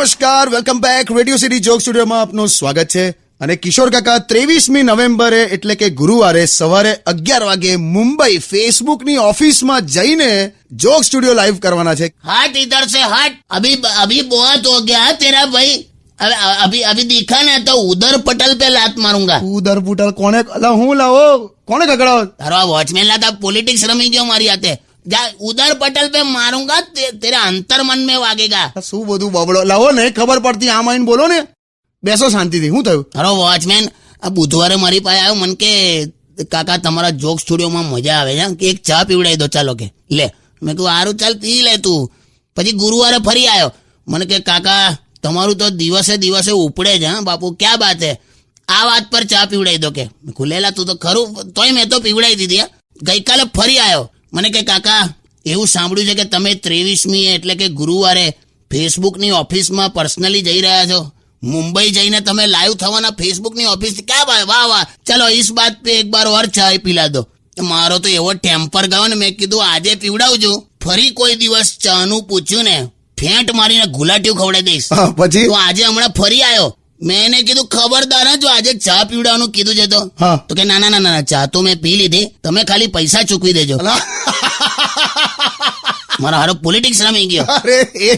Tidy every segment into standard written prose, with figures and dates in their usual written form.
નમસ્કાર, welcome back. Radio city joke સ્ટુડિયોમાં આપનું સ્વાગત છે. અને કિશોર કાકા 23મી નવેમ્બરે એટલે કે ગુરુવારે સવારે 11 વાગે મુંબઈ ફેસબુકની ઓફિસમાં જઈને જોક સ્ટુડિયો લાઈવ કરવાના છે. हट इधर से हट. अभी बहुत हो गया तेरा भाई. अभी दिखा ना तो उधर पटल पे लात मारूंगा. ઉદર પુટલ કોને અલા હું લાવો કોને કકડાવો? तारो वॉचमैन लाता पॉलिटिक्स रमी गयो मारी हाथे. जा उधर पटल पे मारूंगा तेरे अंतर मन में वागेगा. શું બધું બબડો લાવો ને ખબર પડતી આમ આઈને બોલો ને. બેસો શાંતિથી. શું થયું? તારો વોચમેન આ બુધવારે મારી પાસે આવ્યો. મને કે કાકા તમારા જોક સ્ટુડિયોમાં મજા આવે છે કે એક ચા પીવડાવી દો. ચાલો કે લે. મેં કહ્યું સારું ચાલ પી લે તું. પછી ગુરુવારે ફરી આવ્યો. મને કે કાકા તમારું તો દિવસે દિવસે ઉપડે છે. હા બાપુ ક્યાં બાત હે, આ વાત પર ચા પીવડાવી દો કે. ખુલેલા તું તો ખરું, તોય મેં તો પીવડાવી દીધી. ગઈકાલે ફરી આવ્યો. મને કે કાકા એવું સાંભળ્યું છે કે તમે 23મી એટલે કે ગુરુવારે ફેસબુકની ઓફિસમાં પર્સનલી જઈ રહ્યા છો. મુંબઈ જઈને તમે લાઈવ થવાના ફેસબુકની ઓફિસ. ક્યાં ભાઈ, વાહ વાહ, ચલો ઇસ બાત પે એક બાર ઓર ચાય પીલા દો. મારો તો એવો ટેમ્પર ગયો ને, મેં કીધું આજે પીવડાવજો. ફરી કોઈ દિવસ ચાનું પૂછ્યું ને ફેંટ મારીને ગુલાટીઓ ખવડાવી દઈશ. પછી તો આજે હમણાં ફરી આવ્યો. મેં એને કીધું ખબરદાર જો આજે ચા પીવડાવવાનું કીધું છે તો કે ના ના ના ચા તો મેં પી લીધી, તમે ખાલી પૈસા ચૂકવી દેજો. મારા હારો પોલિટિક્સ રમી ગયો. અરે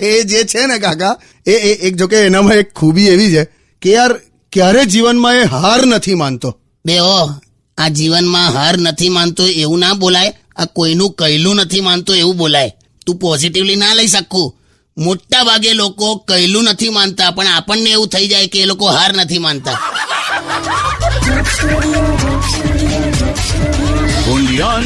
એ જે છે ને કાકા એ એક જો કે એનામાં એક ખૂબી એવી છે કે યાર ક્યારે જીવનમાં એ હાર નથી માનતો. બેહો, આ જીવનમાં હાર નથી માનતો એવું ના બોલાય. આ કોઈનું કહેલું નથી માનતો એવું બોલાય. તું પોઝિટિવલી ના લઈ શકું. મોટા ભાગે લોકો કહેલું નથી માનતા, પણ આપણને એવું થઈ જાય કે એ લોકો હાર નથી માનતા. Only on